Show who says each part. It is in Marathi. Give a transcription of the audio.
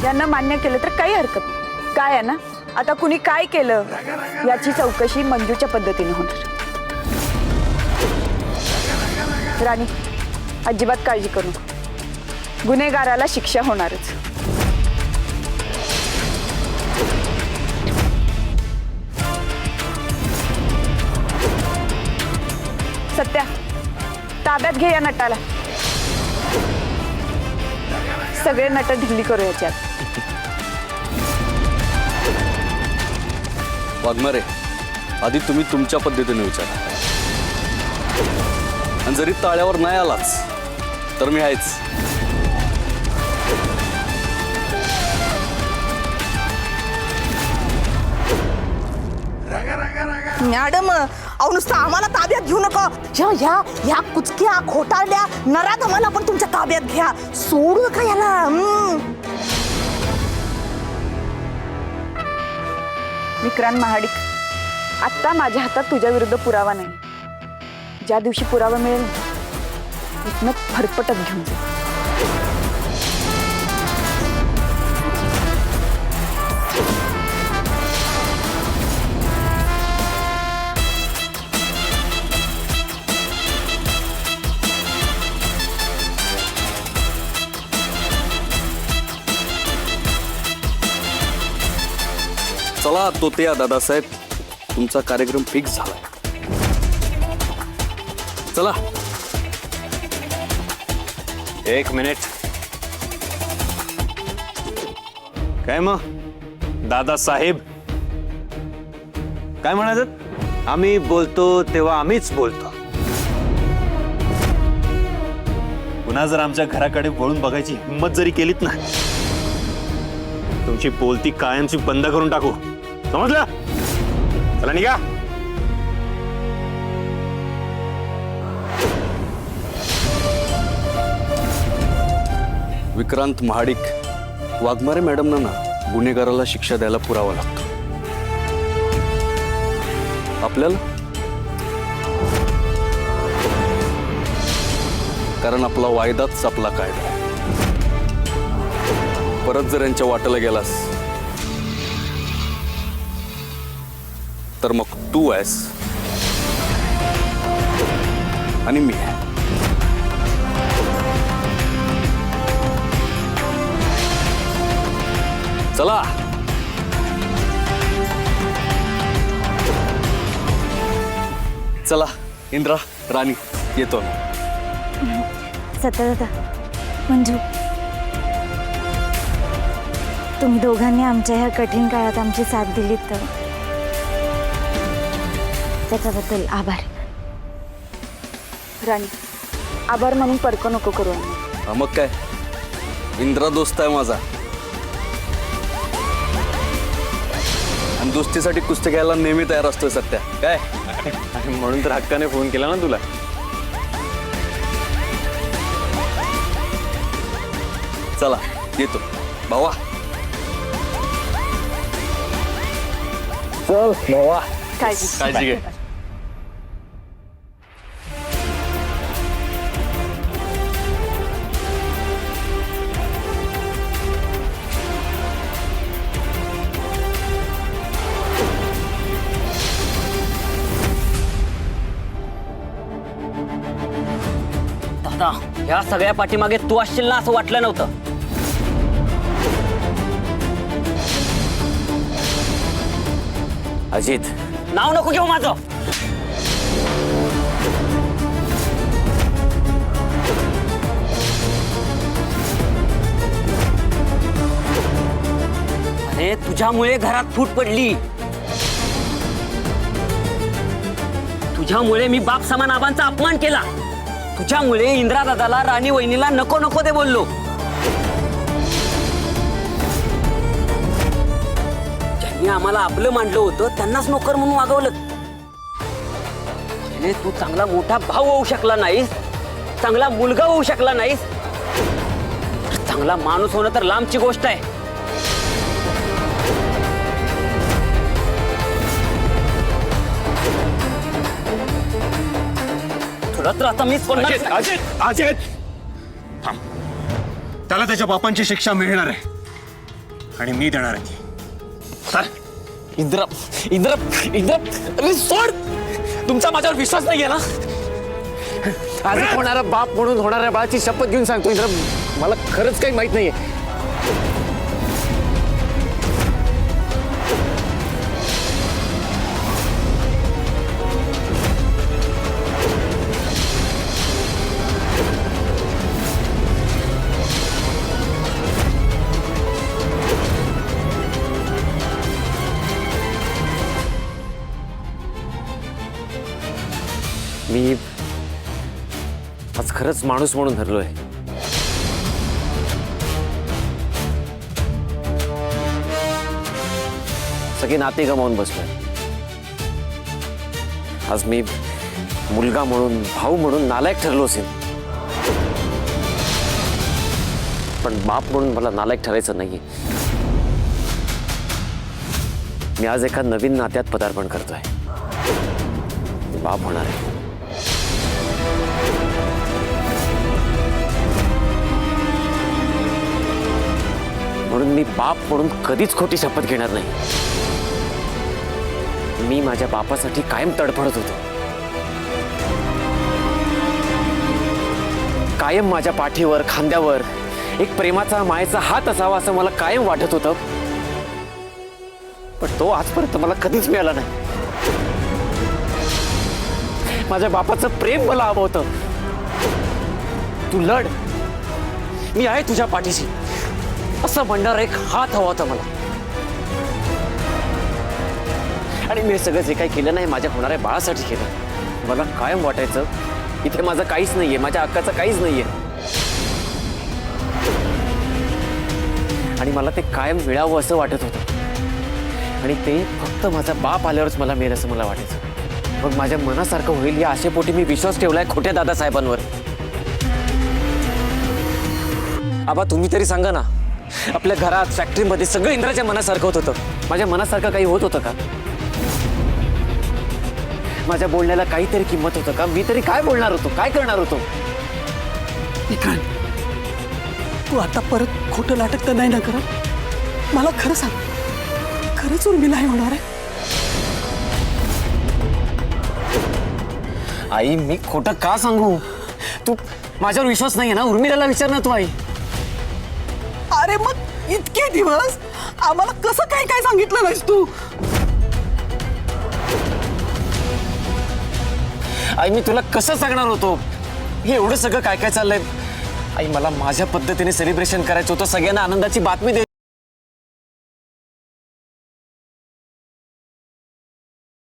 Speaker 1: यांना मान्य केलं तर काही हरकत नाही. काय आहे ना, आता कुणी काय केलं याची चौकशी मंजूच्या पद्धतीने होणार. राणी, अजिबात काळजी करू नको. गुन्हेगाराला शिक्षा होणारच. सत्या, ताब्यात घे या नटाला. सगळे नट ढिल्ली करू याच्यात.
Speaker 2: वाघमारे, आधी तुम्ही तुमच्या पद्धतीने विचारा. आणि जरी ताळ्यावर नाही आलाच तर मी आहेच.
Speaker 3: मॅडम, अहो नुसतं आम्हाला ताब्यात घेऊ नका. ह्या कुचक्या खोटारड्या नरात आम्हाला पण तुमच्या ताब्यात घ्या. सोडू नका याला.
Speaker 1: विक्रांत महाडिक, आत्ता माझ्या हातात तुझ्या विरुद्ध पुरावा नाही. ज्या दिवशी पुरावा मिळेल इथनं फरफटत घेऊन जा.
Speaker 2: चला तोतया दादासाहेब, तुमचा कार्यक्रम फिक्स झालाय. चला.
Speaker 4: एक मिनिट. काय मग दादासाहेब, काय म्हणायचं? आम्ही बोलतो तेव्हा आम्हीच बोलतो. पुन्हा जर आमच्या घराकडे वळून बघायची हिंमत जरी केलीत ना, तुमची बोलती कायमची बंद करून टाकू. समजलं? चला निघा.
Speaker 2: विक्रांत महाडिक, वाघमारे मॅडमना ना गुन्हेगाराला शिक्षा द्यायला पुरावा लागतो. आपल्याला कारण आपला वायदाच आपला कायदा आहे. परत जर यांच्या वाटेला गेलास तर मग तू आहेस आणि मी आहे. चला. चला इंद्रा, राणी, येतो.
Speaker 5: सत्या दादा, मंजू, तुम्ही दोघांनी आमच्या ह्या कठीण काळात आमची साथ दिली तर त्याच्याबद्दल आभार.
Speaker 1: राणी, आभार म्हणून परक नको करू.
Speaker 2: हा मग काय, इंद्रा दोस्त आहे माझा. आणि दोस्तीसाठी कुस्ती घ्यायला नेहमी तयार असतोय सत्या. काय
Speaker 4: म्हणून तर हक्काने फोन केला ना तुला.
Speaker 2: चला येतो भावा.
Speaker 4: चल भावा.
Speaker 2: काळजी घे.
Speaker 6: दादा, ह्या सगळ्या पाठीमागे तू असशील ना असं वाटलं नव्हतं.
Speaker 4: अजित,
Speaker 6: नाव नको घेऊ माझं. अरे तुझ्यामुळे घरात फूट पडली. तुझ्यामुळे मी बाप समान आबांचा अपमान केला. तुझ्यामुळे इंद्रा दादाला, राणी वहिनीला नको नको ते बोललो. ज्यांनी आम्हाला आपलं मांडलं होतं त्यांनाच नोकर म्हणून वागवलं. अरे तू चांगला मोठा भाऊ होऊ शकला नाहीस, चांगला मुलगा होऊ शकला नाहीस, चांगला माणूस होणं तर लांबची गोष्ट आहे. तुला तर आता मीच पण
Speaker 4: अजित, अजित, अजित, थांब. त्याला त्याच्या बापांची शिक्षा मिळणार आहे. आणि मी देणार आहे ती. चल.
Speaker 7: इंद्र इंद्र इंद्र अरे सोड. तुमचा माझ्यावर विश्वास नाहीये ना? आज होणारा बाप म्हणून होणाऱ्या बाळाची शपथ घेऊन सांगतो इंद्र, मला खरंच काही माहित नाहीये. मी आज खरंच माणूस म्हणून ठरलोय. सगळे नाते गमावून बसलोय. आज मी मुलगा म्हणून, भाऊ म्हणून नालायक ठरलो असेल, पण बाप म्हणून मला नालायक ठरायचं नाहीये. मी आज एका नवीन नात्यात पदार्पण करतोय. बाप होणार आहे. म्हणून मी बाप म्हणून कधीच खोटी शपथ घेणार नाही. मी माझ्या बापासाठी कायम तडफडत होतो. कायम माझ्या पाठीवर, खांद्यावर एक प्रेमाचा, मायेचा हात असावा असं मला कायम वाटत होतं, पण तो आजपर्यंत मला कधीच मिळाला नाही. माझ्या बापाचं प्रेम मला हवं होतं. तू लढ, मी आहे तुझ्या पाठीशी असं म्हणणार एक हात हवा होता मला. आणि मी सगळं जे काही केलं नाही माझ्या होणाऱ्या बाळासाठी केलं. मला कायम वाटायचं इथे माझं काहीच नाहीये, माझ्या हक्काचं काहीच नाहीये, आणि मला ते कायम मिळावं असं वाटत होतं. आणि ते फक्त माझा बाप आल्यावरच मला मिळेल असं मला वाटायचं. मग माझ्या मनासारखं होईल या आशेपोटी मी विश्वास ठेवलाय खोट्या दादासाहेबांवर. आबा तुम्ही तरी सांगा ना, आपल्या घरात, फॅक्टरीमध्ये सगळं इंद्राच्या मनासारखं होत होतं. माझ्या मनासारखं काही होत होतं का? माझ्या बोलण्याला काहीतरी किंमत होतं का? मी तरी काय बोलणार होतो, काय करणार होतो?
Speaker 8: विक्रांत, तू आता परत खोटं नाटक तर नाही ना करत? मला खरं सांग, खरंच उर्मिला हे होणार आहे?
Speaker 7: आई मी खोटं का सांगू? तू माझ्यावर विश्वास नाहीये ना? उर्मिलाला विचार ना तू. आई
Speaker 8: अरे मग इतके दिवस आम्हाला कसं काय काय सांगितलं नाहीस तू?
Speaker 7: आई मी तुला कसं सांगणार होतो हे एवढं सगळं काय काय चाललंय? आई मला माझ्या पद्धतीने सेलिब्रेशन करायचं होतं, सगळ्यांना आनंदाची बातमी